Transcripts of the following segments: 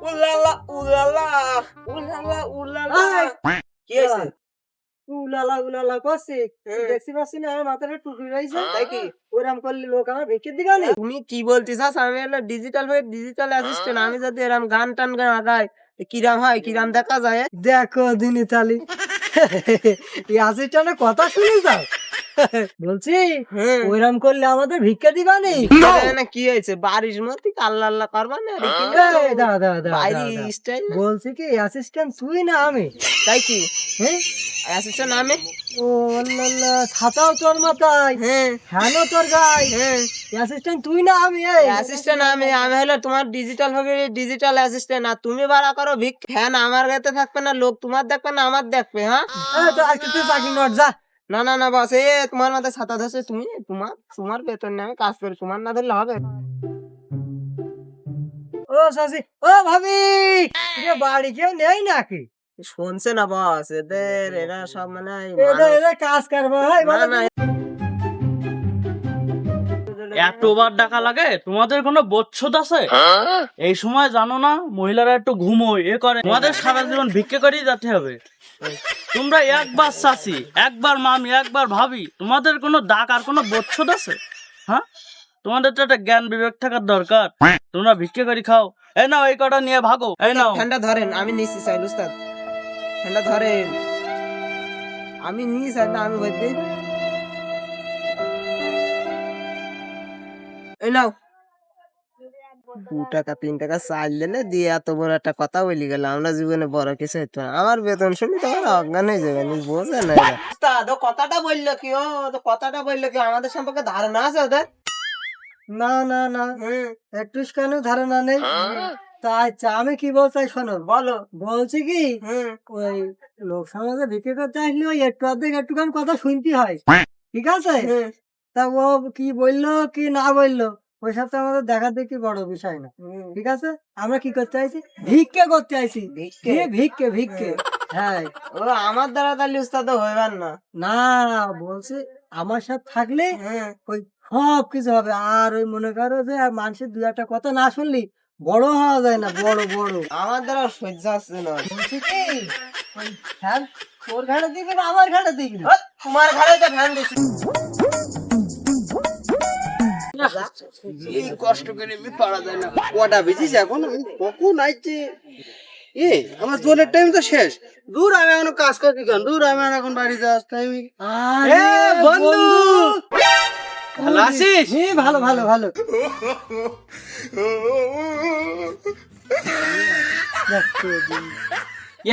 উলালা উলালা উলালা উলালা কি হইছে? উলালা উলালা করছি দেখছি পাচ্ছি না আমার মাথাটা টুকরি রয়েছে তাই কি? ওরম করলে লোক আমার ভিক্ষে দিবে না। তুমি কি বলতে চাস? আমি হলো ডিজিটাল অ্যাসিস্ট্যান্ট। আমি যদি এরকম গান টান গাই কিরাম হয়, কিরাম দেখা যায়? দেখো দিনি তালি এই আসিস্ট্যান্টের কথা শুনে যাও। বলছি হ্যাঁ। ওইরকম করলে আমাদের ভিক্ষা দিবা নি। না কি হয়েছে? বাড়ির মধ্যে আল্লাহ আল্লাহ করবা না? এই দাঁড়া, দাঁড়া, দাঁড়া, বাইরে দাঁড়া। স্টাইল। বলছি কি অ্যাসিস্ট্যান্ট তুই না আমি? তাই কি? হ্যাঁ অ্যাসিস্ট্যান্ট আমি? ও আল্লাহ, ছাতাও তোর মাথায়, হ্যাঁ ফ্যানও তোর গায়ে, হ্যাঁ। অ্যাসিস্ট্যান্ট তুই না আমি? এই অ্যাসিস্ট্যান্ট আমি হলো তোমার ডিজিটাল অ্যাসিস্ট্যান্ট। আর তুমি বাড়া করো ভিক। ফ্যান আমার গাতে থাকবে না, লোক তোমার দেখবে না আমার দেখবে? হ্যাঁ এই তো আজকে তুই চাকরি নট যা। না না না বস, তোমার মাথায় ছাতা ধরছে। তুমি তোমার বেতন নিয়ে আমি কাজ করি, তোমার না ধরলে হবে? ও শাশি, ও ভাবি, এ বাড়ি কেউ নেই নাকি? শুনছে না বস? এরা সব মানে এদের এদের কাজ করবো হয় না বলো না। এতবার ডাকা লাগে? তোমাদের কোনো বোধশোধ আছে? এই সময় জানো না মহিলারা একটু ঘুমোয় এ করে, তোমাদের সারা জীবন ভিক্ষে করেই যেতে হবে। তোমরা একবার চাচি, একবার মামি, একবার ভাবি, তোমাদের কোনো ডাক আর কোনো বোধশোধ আছে? হ্যাঁ, তোমাদের তো একটা জ্ঞান বিবেক থাকার দরকার। তোমরা ভিক্ষে করে খাও। এই নাও, এই কটা নিয়ে ভাগো। এই নাও। ঠান্ডা ধরেন, আমি নিচ্ছি সাইল উস্তাদ। ঠান্ডা ধরেন, আমি নিয়ে চাই না, আমি বলতে। এই নাও 2 টাকা 3 টাকা চাল দিলে দিয়ে এত বড় একটা কথা বলি গেল। আমরা জীবনে বড় কিছু হইতো না। আমার বেতন শুনি তো অজ্ঞান হয়ে যাবে, বোঝে না এরা। উস্তাদ, ও কথাটা বললো কি? কথাটা বললো কি? আমাদের সম্পর্কে ধারণা আছে ওদের? না না না, একটু কেন ধারণা নেই। তাই আমি কি বলছি শোনো, বলো। বলছি কি ওই লোক সমাজে বিক্রি করতে আসলে ওই একটু অর্ধেক একটুখানি কথা শুনতে হয়, ঠিক আছে? তা ও কি বললো কি না বললো ওইসব তো আমাদের দেখা দেখি বড় বিষয় না, ঠিক আছে? আমরা কি করতে আইছি? ভিক্ষে করতে আইছি। ভিক্ষে? ভিক্ষে ভিক্ষে, হ্যাঁ। ও আমার দ্বারা তাহলে উস্তাদ হইবার না। না, বলছি আমার সাথে থাকলে ওই সব কিছু হবে। আর ওই মনে করো যে আর মানুষের দু একটা কথা না শুনলি বড় হওয়া যায় না, বড় বড়। আমার দ্বারা সহ্য আসছে না। বলছি কি ওই ফ্যান তোর ঘাড়ে দিবি না আমার ঘাড়ে দিবি? তোমার ঘরে তো ফ্যান দিছি। এই কষ্ট করে আমি পারা যায় না। কটা বেজিস এখন? আমি কখন আইছি? আমার জোরের টাইম তো শেষ। দূর, আমি এখন কাজ করছি কেন? দূর, আমি এখন বাড়িতে আসতে আমি। আরে বন্ধু! ভালো আছিস? হ্যাঁ, ভালো ভালো ভালো।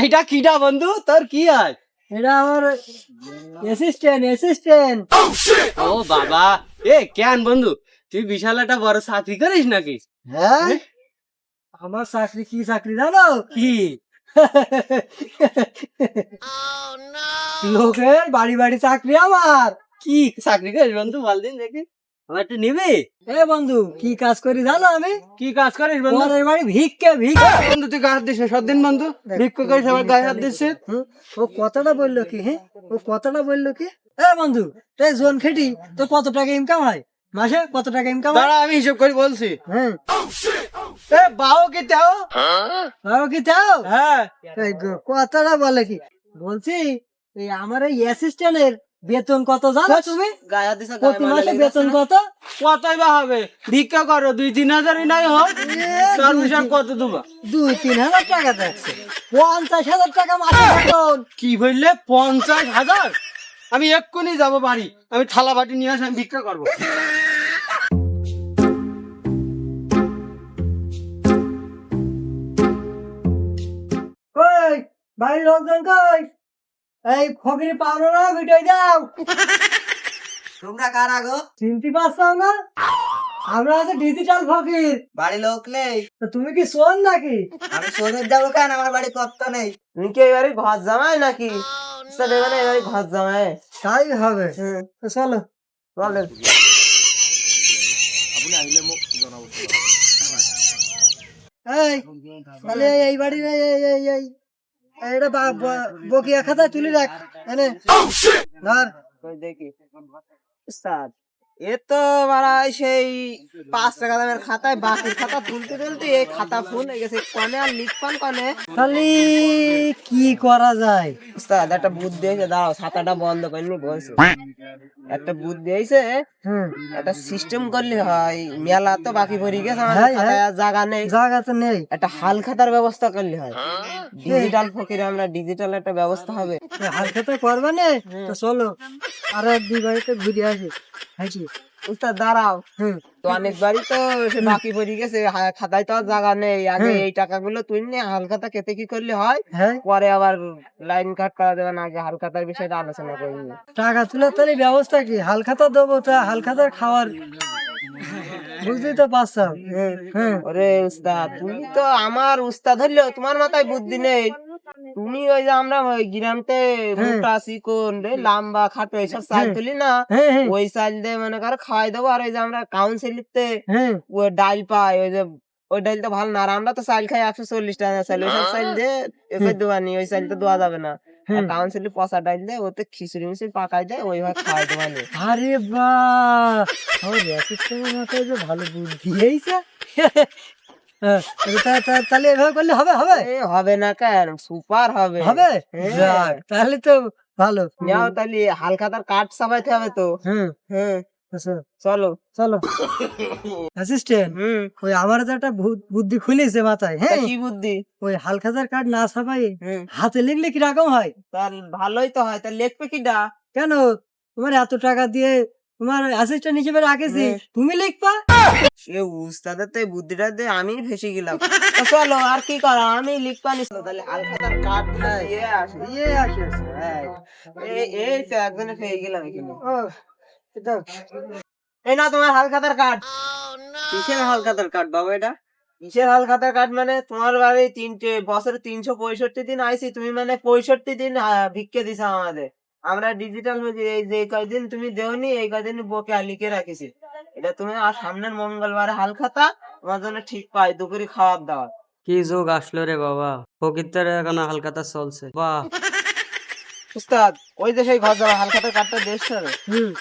এইটা কিটা বন্ধু? তোর কি হয়? এটা আমার অ্যাসিস্ট্যান্ট। ও বাবা, কেন বন্ধু, তুই বিশাল একটা বড় চাকরি করিস নাকি? হ্যাঁ, আমার চাকরি কি চাকরি জানো? কি? লোকের বাড়ি বাড়ি চাকরি আমার। কি চাকরি করিস বন্ধু? বলদিন দেখি, আমার একটু নিবি? এ বন্ধু, কি কাজ করি জানো আমি? কি কাজ করিস বন্ধু? পরের বাড়ি ভিক্ষে ভিক্ষে। বন্ধু তুই গায়ে হাত দিস সদিন বন্ধু, ভিক্ষা করিস আমার গায়ে হাত দিচ্ছে। ও কথাটা বললো কি? হ্যাঁ, ও কথাটা বললো কি? এ বন্ধু, এই জোন খেটি তোর কত টাকা ইনকাম হয় মাসে? কত টাকা ইনকাম হয়? দাঁড়া, আমি হিসাব করে বলছি। হ্যাঁ, বাও কি তাও? বাবা কি চাও? হ্যাঁ, এই কথাটা বলে কি? বলছি এই আমার এই অ্যাসিস্ট্যান্টের বেতন কত জানো তুমি? গায়া দিছে, প্রতি মাসে বেতন কত? কতই বা হবে? ভিক্ষা করো 2-3 হাজারই নাই হোক, তার হিসাব কত দেবো? 2-3 হাজার টাকা দেখছে, 50,000 টাকা মাসে বেতন। কি বললে? 50,000? আমি এক্ষুনি যাবো বাড়ি, আমি থালা বাটি নিয়ে আসি, আমি ভিক্ষা করবো। কই বাড়ির লোকজন কই? এই ফকিরি পাওনা না মিটাই দাও। তোমরা কারা গো? চিনতে পারছো না? আমরা আছে ডিজিটাল ফকির। বাড়ি লোক নেই? তো তুমি কি শোন নাকি? আমি সোনের যাবো কেন? আমার বাড়ি কত নেই। তুমি কি এবারে ঘর জামাই নাকি? উস্তাদ, এবারে ঘর জামাই। তাই হবে। তো চলো। বলেন। এই তাহলে এই বাড়ির এটা বকিয়া খাতা তুলি রাখ এনে ধর। ওই দেখি উস্তাদ, এ তো মারা সেই 5 টাকা দামের খাতায় বাকির খাতা তুলতে তুলতে এই খাতা ফুল হয়ে গেছে, কনে আর লিখপান কনে। তাহলে কি করা যায়? উস্তাদ একটা বুদ্ধি হয়েছে, দাঁড়াও ছাতাটা বন্ধ করিনি বলছি। একটা বুদ্ধি হয়েছে, হুম, একটা সিস্টেম করলে হয়। মেলা তো বাকি পড়ে গেছে আমাদের হ্যাঁ, খাতায়, আর জায়গা নেই। জায়গা তো নেই। একটা হাল খাতার ব্যবস্থা করলে হয়। ডিজিটাল ফকিরে আমরা ডিজিটাল একটা ব্যবস্থা হবে। হাল খেতে করবে না তো চলো আর 2 বাড়িতে ঘুরে আসি। হাসি উস্তাদ দাঁড়াও, হুম, তো অনেক বাড়ি তো সে বাকি পড়ে গেছে, খাতায় তো আর জায়গা নেই। আগে এই টাকাগুলো তুই নিয়ে হাল খাতা কেটে কি করলে হয়, হ্যাঁ পরে আবার লাইন কাট করা দেবে না, আগে হাল খাতার বিষয়টা আলোচনা করি। টাকা তুলে তাহলে ব্যবস্থা কি? হাল খাতা দেবো, তা হাল খাতার খাওয়ার বুঝতেই তো পারছো। হ্যাঁ ওরে উস্তাদ, তুমি তো আমার উস্তাদ হইলেও তোমার মাথায় বুদ্ধি নেই। তুমি ওই যে আমরা ওই গ্রামতে মোটা চিকন রে লম্বা খাটো এইসব চাল তুলি না, হ্যাঁ হ্যাঁ ওই চাল দিয়ে মনে করো খাওয়াই দেবো। আর ওই যে আমরা কাউন্সিলিতে হ্যাঁ ওই ডাল পাই, ওই যে ওই ডাল তো ভালো না, আর আমরা তো চাল খাই 140 টাকা চাল, ওইসব চাল দিয়ে এবার দোয়ানি, ওই চাল তো দোয়া যাবে না। কাউন্সিলি পচা ডাল দিয়ে ওতে খিচুড়ি মিচুড়ি পাকাই দেয়, ওইভাবে খাওয়াই দেবানি। আরে বাহ, আমার অ্যাসিস্ট্যান্টের মাথায় যে ভালো বুদ্ধি এইছে। তাহলে এভাবে করলে হবে? হবে হবে না কেন, সুপার হবে। হবে হ্যাঁ। যাক, তাহলে তো ভালো। যাও তাহলে হাল খাতার কাঠ ছাপাইতে হবে তো। হুম, হ্যাঁ আচ্ছা, চলো। চলো অ্যাসিস্ট্যান্ট, ওই আমার তো একটা বুদ্ধি খুলেছে মাথায়। তা হ্যাঁ, কি বুদ্ধি? ওই হালখাতার কার্ড না ছাপাই হুম, হাতে লিখলে কিরকম হয়? তার ভালোই তো হয়। তা লিখবে কিডা? কেন, তোমার এত টাকা দিয়ে তোমার অ্যাসিস্ট্যান্ট হিসেবে রাখেছি, হুম। তুমি লিখবা। সে উস্তাদের তো এই বুদ্ধিটা দিয়ে আমি ফেসে গেলাম। তা চলো আর কি করা, আমি লিখবা নিস তাহলে হাল খাতার কাঠ দিয়ে আসি। এই তো একজনে পেয়ে গেলাম এখানে। ও, এটা এই না তোমার হাল খাতার কাঠ। কিসের হাল খাতার কাঠ বাবা এটা? কিসের হাল খাতার কাঠ মানে? তোমার বাড়ি বছরে 365 দিন আইছি, তুমি মানে 65 দিন ভিক্ষে দিছো আমাদের। আমরা ডিজিটাল হয়েছি, এই যে কয়দিন তুমি দেওনি এই কয়দিন বকে লিখে রাখিছি। এটা তুমি আর সামনের মঙ্গলবারে হাল খাতা তোমার জন্য ঠিক পাই, দুপুরে খাওয়ার দাওয়ার। কি যুগ আসলো রে বাবা, প্রকৃতির এখন হালকাতা চলছে। বাহ, উস্তাদ ওই যে সেই ঘর যাওয়া হাল খাতার কাঠটা দেখছ? হুম,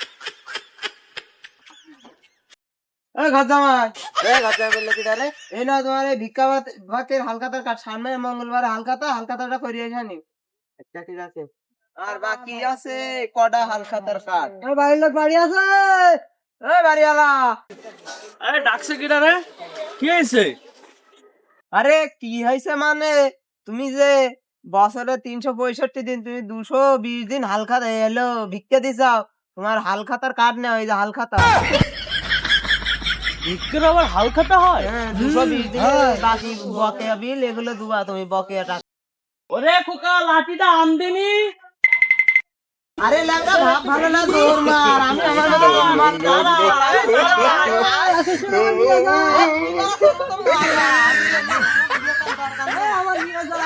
এই ঘর জামাই, এই ঘর জামাই বললে কি তাহলে? এই না তোমার এই ভিক্ষা ভাতের হাল খাতার কাঠ, সামনের মঙ্গলবারে হাল খাতাটা করিয়ে জানি। আচ্ছা ঠিক আছে। আর বাকি আছে কটা হাল খাতার কাঠ? আমার বাড়ির লোক বাড়ি আছে। এই বাড়িওয়ালা, আরে ডাকছে কিটা রে? কি হয়েছে? আরে কি হয়েছে মানে, তুমি যে বছরে 365 দিন তুমি 220 দিন হাল খাতা এলো ভিক্ষা দিছাও, তোমার হাল খাতার কাঠ নেই, ওই যে হাল খাতা। ভিক্ষের আবার হাল খাতা হয়? হ্যাঁ 220 দিন বাকি বকেয়া বিল এগুলো দুবা তুমি বকেয়া টাকা। ওরে খোকা, লাঠিটা আনদিনি। আরে লাগা ভাব ভালো না, দৌড় মার। আমি আমার মতো আমার দাঁড়া। আমার নিয়ে যা।